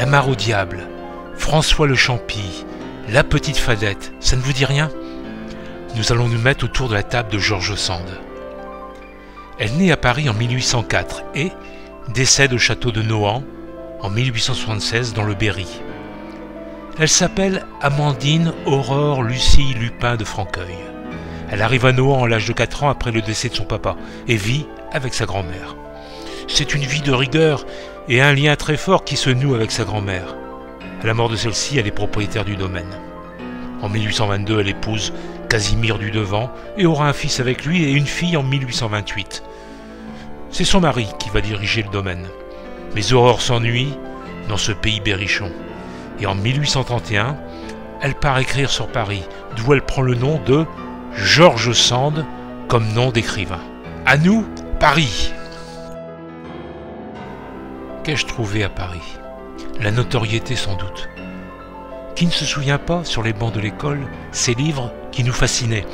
la mare au diable, François le Champy, la petite Fadette, ça ne vous dit rien? Nous allons nous mettre autour de la table de George Sand. Elle naît à Paris en 1804 et décède au château de Nohant en 1876 dans le Berry. Elle s'appelle Amandine Aurore Lucie Lupin de Franqueuil. Elle arrive à Nohant à l'âge de 4 ans après le décès de son papa et vit avec sa grand-mère. C'est une vie de rigueur et un lien très fort qui se noue avec sa grand-mère. À la mort de celle-ci, elle est propriétaire du domaine. En 1822, elle épouse Casimir du Devant et aura un fils avec lui et une fille en 1828. C'est son mari qui va diriger le domaine. Mais Aurore s'ennuie dans ce pays berrichon. Et en 1831, elle part écrire sur Paris, d'où elle prend le nom de George Sand comme nom d'écrivain. À nous, Paris. Qu'ai-je trouvé à Paris? La notoriété sans doute. Qui ne se souvient pas, sur les bancs de l'école, ces livres qui nous fascinaient?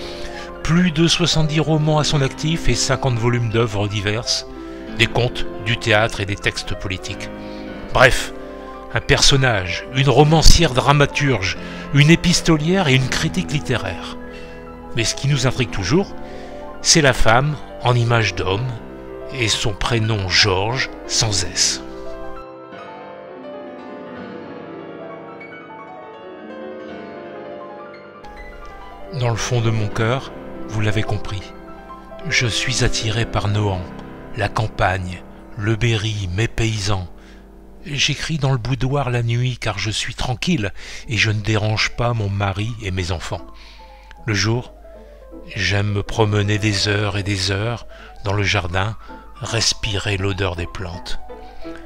Plus de 70 romans à son actif et 50 volumes d'œuvres diverses, des contes, du théâtre et des textes politiques. Bref, un personnage, une romancière dramaturge, une épistolière et une critique littéraire. Mais ce qui nous intrigue toujours, c'est la femme en image d'homme et son prénom Georges sans S. Dans le fond de mon cœur, vous l'avez compris, je suis attiré par Nohant, la campagne, le Berry, mes paysans. J'écris dans le boudoir la nuit car je suis tranquille et je ne dérange pas mon mari et mes enfants. Le jour, j'aime me promener des heures et des heures dans le jardin, respirer l'odeur des plantes.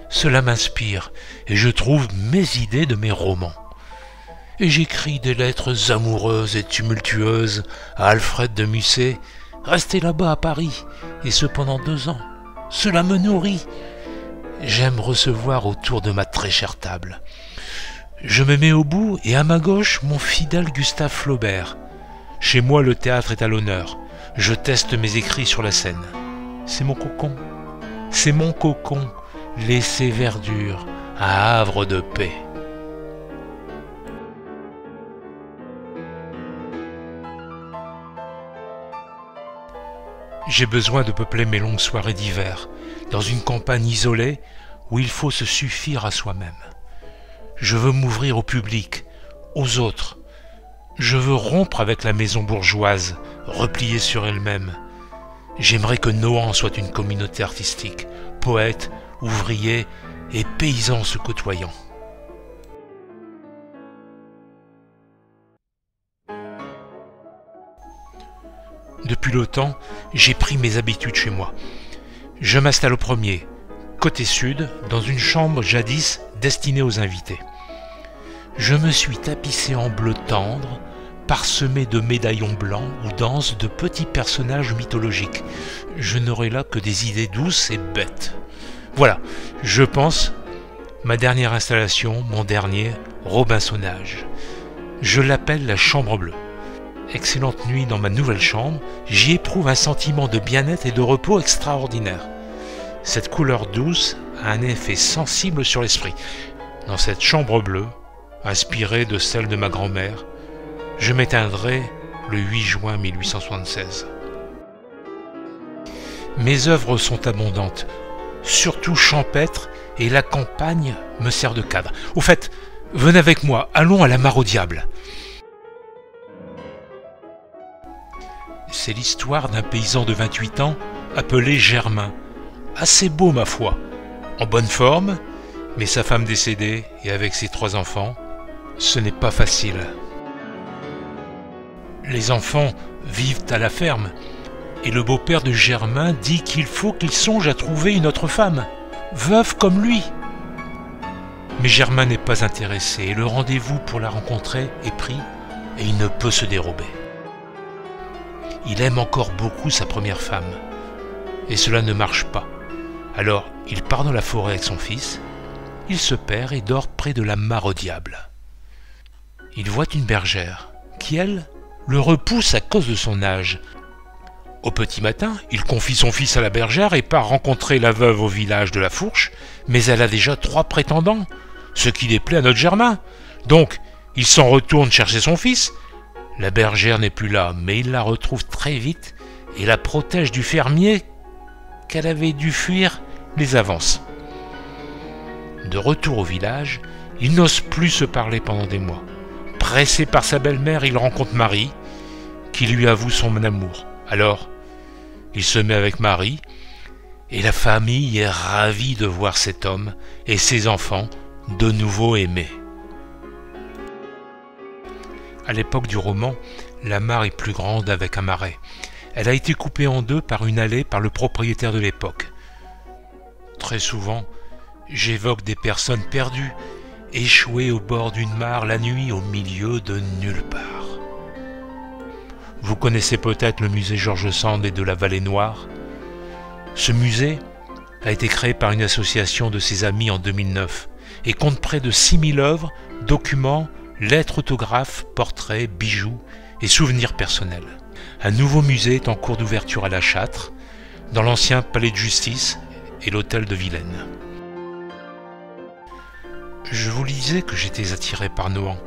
Cela m'inspire et je trouve mes idées de mes romans. Et j'écris des lettres amoureuses et tumultueuses à Alfred de Musset, resté là-bas à Paris, et ce pendant 2 ans. Cela me nourrit. J'aime recevoir autour de ma très chère table. Je me mets au bout et à ma gauche mon fidèle Gustave Flaubert. Chez moi le théâtre est à l'honneur. Je teste mes écrits sur la scène. C'est mon cocon. C'est mon cocon, laissé verdure, un havre de paix. J'ai besoin de peupler mes longues soirées d'hiver, dans une campagne isolée où il faut se suffire à soi-même. Je veux m'ouvrir au public, aux autres. Je veux rompre avec la maison bourgeoise, repliée sur elle-même. J'aimerais que Nohant soit une communauté artistique, poètes, ouvriers et paysans se côtoyant. Depuis longtemps, j'ai pris mes habitudes chez moi. Je m'installe au premier, côté sud, dans une chambre jadis destinée aux invités. Je me suis tapissé en bleu tendre, parsemé de médaillons blancs où dansent de petits personnages mythologiques. Je n'aurai là que des idées douces et bêtes. Voilà, je pense, ma dernière installation, mon dernier Robinsonage. Je l'appelle la chambre bleue. Excellente nuit dans ma nouvelle chambre, j'y éprouve un sentiment de bien-être et de repos extraordinaire. Cette couleur douce a un effet sensible sur l'esprit. Dans cette chambre bleue, inspirée de celle de ma grand-mère, je m'éteindrai le 8 juin 1876. Mes œuvres sont abondantes, surtout champêtres, et la campagne me sert de cadre. Au fait, venez avec moi, allons à la mare au diable. C'est l'histoire d'un paysan de 28 ans appelé Germain. Assez beau, ma foi, en bonne forme, mais sa femme décédée et avec ses 3 enfants, ce n'est pas facile. Les enfants vivent à la ferme, et le beau-père de Germain dit qu'il faut qu'il songe à trouver une autre femme, veuve comme lui. Mais Germain n'est pas intéressé, et le rendez-vous pour la rencontrer est pris, et il ne peut se dérober. Il aime encore beaucoup sa première femme, et cela ne marche pas. Alors, il part dans la forêt avec son fils, il se perd et dort près de la mare au diable. Il voit une bergère, qui, elle, le repousse à cause de son âge. Au petit matin, il confie son fils à la bergère et part rencontrer la veuve au village de la Fourche, mais elle a déjà 3 prétendants. ce qui déplaît à notre Germain. Donc, il s'en retourne chercher son fils. La bergère n'est plus là, mais il la retrouve très vite et la protège du fermier qu'elle avait dû fuir les avances. De retour au village, il n'ose plus se parler pendant des mois. Pressé par sa belle-mère, il rencontre Marie, qui lui avoue son amour. Alors, il se met avec Marie, et la famille est ravie de voir cet homme et ses enfants de nouveau aimés. À l'époque du roman, la mare est plus grande avec un marais. Elle a été coupée en deux par une allée par le propriétaire de l'époque. Très souvent, j'évoque des personnes perdues, échouées au bord d'une mare la nuit au milieu de nulle part. Vous connaissez peut-être le musée George Sand et de la Vallée Noire. Ce musée a été créé par une association de ses amis en 2009 et compte près de 6000 œuvres, documents, lettres autographes, portraits, bijoux et souvenirs personnels. Un nouveau musée est en cours d'ouverture à La Châtre, dans l'ancien palais de justice et l'hôtel de Vilaine. Je vous disais que j'étais attiré par Nohant,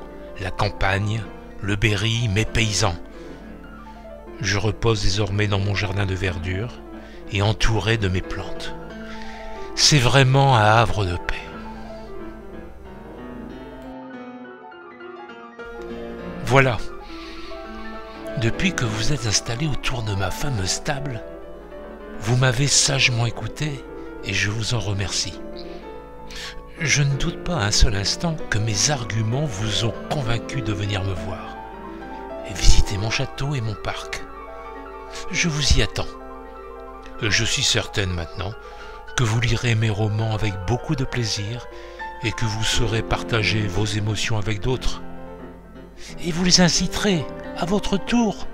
la campagne, le Berry, mes paysans. Je repose désormais dans mon jardin de verdure et entouré de mes plantes. C'est vraiment un havre de paix. Voilà. Depuis que vous êtes installé autour de ma fameuse table, vous m'avez sagement écouté et je vous en remercie. Je ne doute pas un seul instant que mes arguments vous ont convaincu de venir me voir et visiter mon château et mon parc. Je vous y attends. Je suis certaine maintenant que vous lirez mes romans avec beaucoup de plaisir et que vous saurez partager vos émotions avec d'autres. Et vous les inciterez à votre tour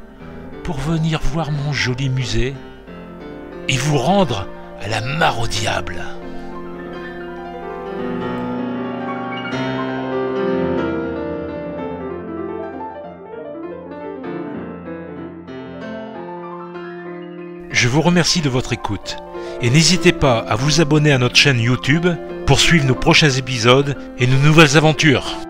pour venir voir mon joli musée et vous rendre à la mare au diable. Je vous remercie de votre écoute et n'hésitez pas à vous abonner à notre chaîne YouTube pour suivre nos prochains épisodes et nos nouvelles aventures.